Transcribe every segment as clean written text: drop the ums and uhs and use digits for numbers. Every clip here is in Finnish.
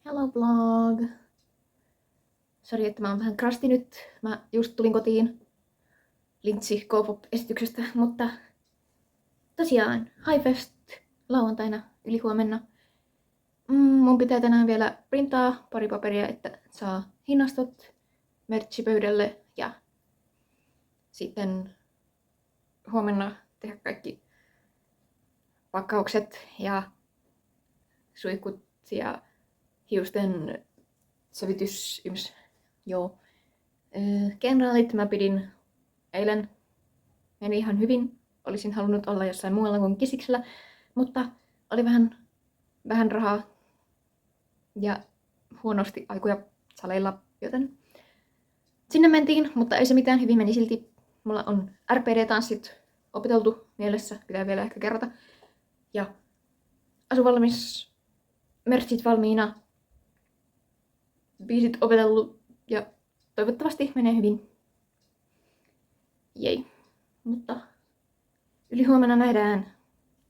Hello vlog! Sori, että mä oon vähän krasti nyt. Mä just tulin kotiin Lintsi K-pop-esityksestä, mutta tosiaan Highfest lauantaina ylihuomenna. Mun pitää tänään vielä printaa pari paperia, että saa hinnastot merchipöydälle ja sitten huomenna tehdä kaikki pakkaukset ja suihkut ja hiusten sävytys yms. Joo. Kenraalit mä pidin eilen. Meni ihan hyvin. Olisin halunnut olla jossain muualla kuin Kisiksellä, mutta oli vähän rahaa ja huonosti aikoja saleilla, joten sinne mentiin, mutta ei se mitään, hyvin meni silti. Mulla on RPD-tanssit opeteltu mielessä, pitää vielä ehkä kerrata. Ja asu valmis, merchit valmiina, biisit opetellut ja toivottavasti menee hyvin. Jei. Mutta ylihuomenna nähdään.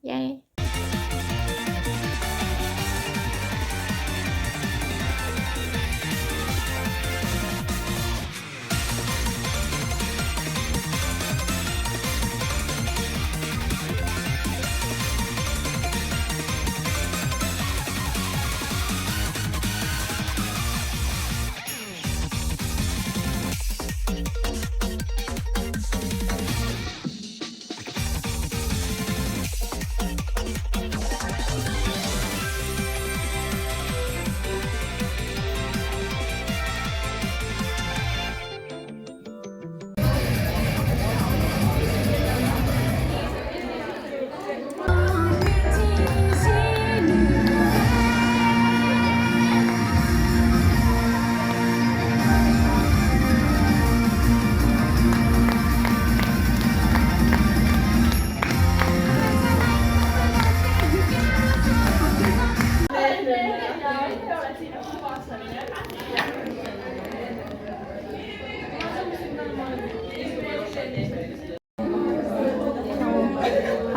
Jei.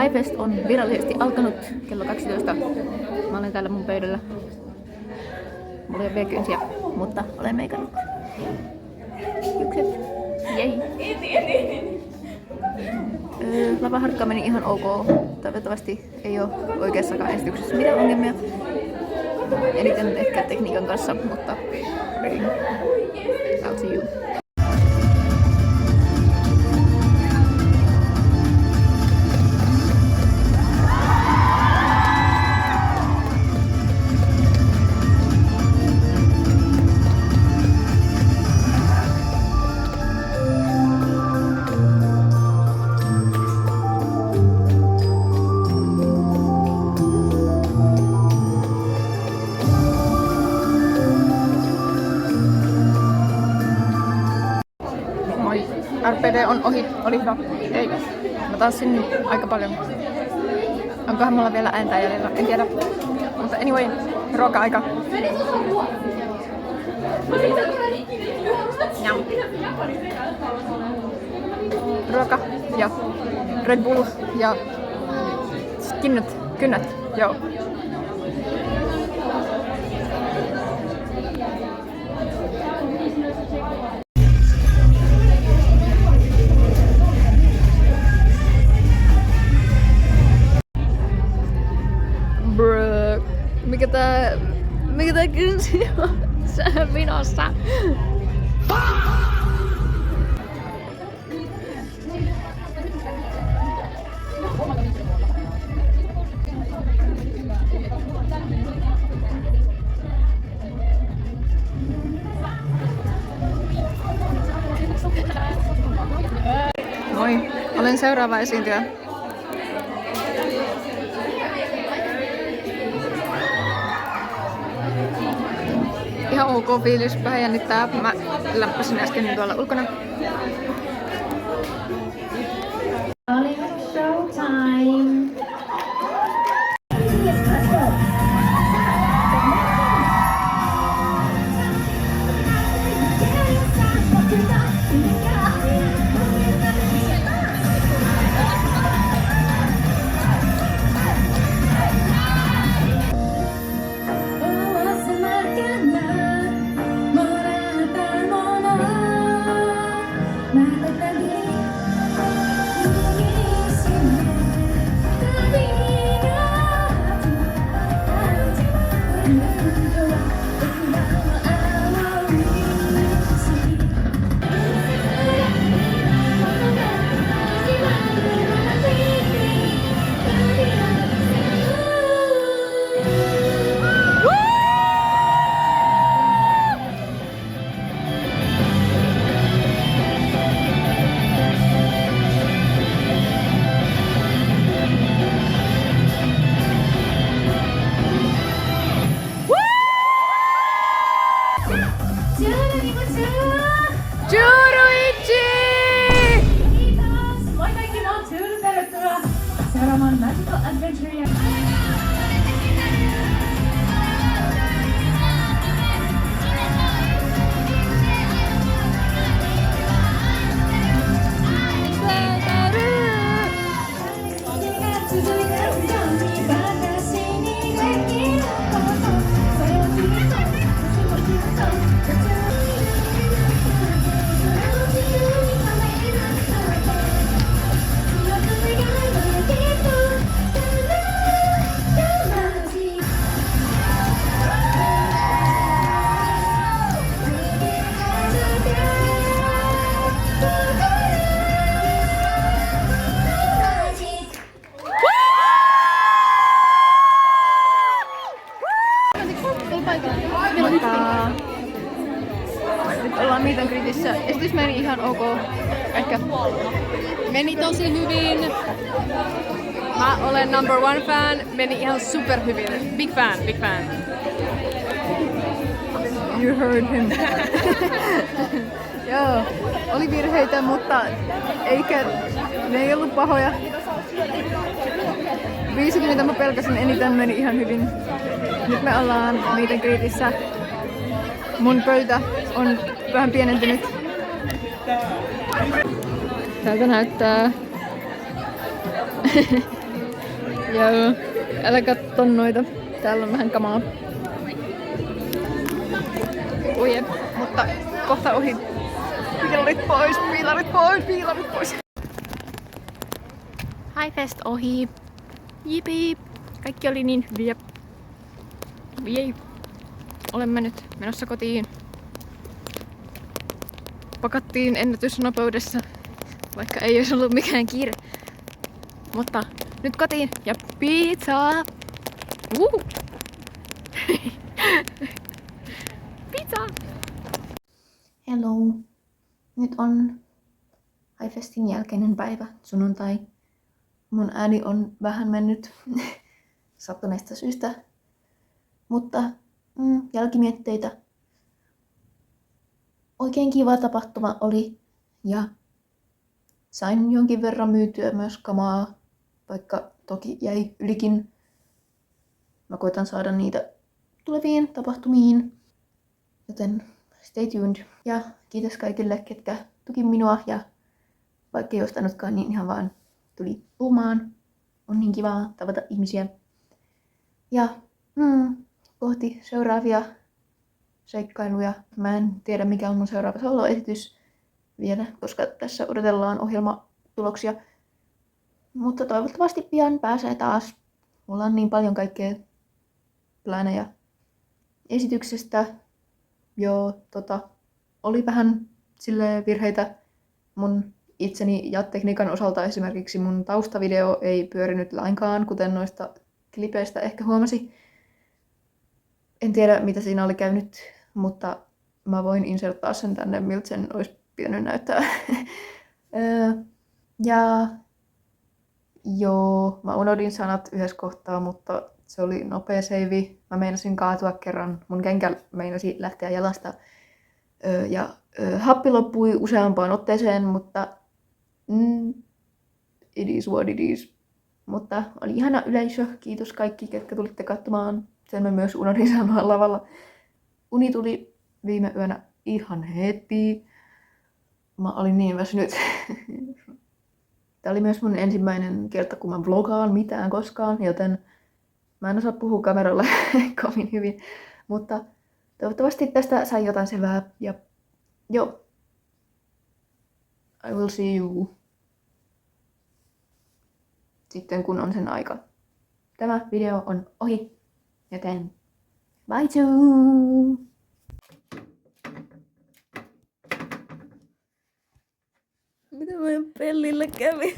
Highfest on virallisesti alkanut kello 12. Mä olen täällä mun pöydällä. Mulla ei ole vielä kynsiä, mutta olen meikannut hiukset. Jei! Lavaharkka meni ihan ok. Toivottavasti ei ole oikeassakaan esityksessä mitään ongelmia. Eniten ehkä tekniikan kanssa, mutta I'll see you. RPD on ohi, oli hyvä. Ei. Mä tanssin aika paljon. Onkohan mulla vielä ääntä jäljellä, en tiedä. Mutta anyway, ruoka-aika. Jam. Ruoka ja Red Bull ja kynnät, joo. Mitä kysyä? Sä vinossa. Moi, olen seuraava esiintyjä. Ihan ok fiilis, vähän jännittää. Mä läppäsin äsken tuolla ulkona. Showtime! Juruichi! Moi kaikki, mä oon Juru, tervetuloa seuraamaan Magical Adventurea. Nyt ollaan meet and greetissä. Esitys meni ihan ok. Ehkä. Meni tosi hyvin. Mä olen number one fan. Meni ihan super hyvin. Big fan, big fan. You heard him. Joo, oli virheitä, mutta eikä ne ei ollut pahoja. 50 mä pelkäsin eniten, meni ihan hyvin. Nyt me ollaan meet and greetissä. Mun pöytä on vähän pienentynyt. Täältä näyttää. Joo, älä katso noita. Täällä on vähän kamaa. Uje, mutta kohta ohi. Piilarit pois, piilarit pois, piilarit pois. Highfest ohi. Jipi. Kaikki oli niin hyviä. Jei. Olemme nyt menossa kotiin. Pakattiin ennätysnopeudessa, vaikka ei olisi ollut mikään kiire. Mutta nyt kotiin ja pizzaa! Pizza! Hello! Nyt on Highfestin jälkeinen päivä, sunnuntai. Mun ääni on vähän mennyt sattuneesta syystä, mutta jälkimietteitä. Oikein kiva tapahtuma oli ja sain jonkin verran myytyä myös kamaa, vaikka toki jäi ylikin. Mä koitan saada niitä tuleviin tapahtumiin, joten stay tuned. Ja kiitos kaikille, ketkä tuki minua ja vaikka ei ostanutkaan, niin ihan vaan tuli puhumaan. On niin kivaa tavata ihmisiä. Ja kohti seuraavia seikkailuja. Mä en tiedä mikä on mun seuraava soloesitys vielä, koska tässä odotellaan ohjelmatuloksia. Mutta toivottavasti pian pääsee taas. Mulla on niin paljon kaikkea plänejä. esityksestä. Joo, oli vähän silleen virheitä mun itseni ja tekniikan osalta. Esimerkiksi mun taustavideo ei pyörinyt lainkaan, kuten noista klipeistä ehkä huomasi. En tiedä, mitä siinä oli käynyt, mutta mä voin inserttaa sen tänne, miltä sen olisi pitänyt näyttää. Ja joo, mä unohdin sanat yhdessä kohtaa, mutta se oli nopea seivi. Mä meinasin kaatua kerran. Mun kenkä meinasi lähteä jalasta. Ja happi loppui useampaan otteeseen, mutta it is what it is. Mutta oli ihana yleisö. Kiitos kaikki, ketkä tulitte katsomaan. Sen mä myös unohdin sanoa lavalla. Uni tuli viime yönä ihan heti. Mä olin niin väsynyt. Tämä oli myös mun ensimmäinen kerta, kun mä vlogaan mitään koskaan, joten mä en osaa puhua kameralla kovin hyvin. Mutta toivottavasti tästä sai jotain selvää. Ja joo. I will see you. Sitten kun on sen aika. Tämä video on ohi, joten bye too! Mitä meidän pellillä kävi?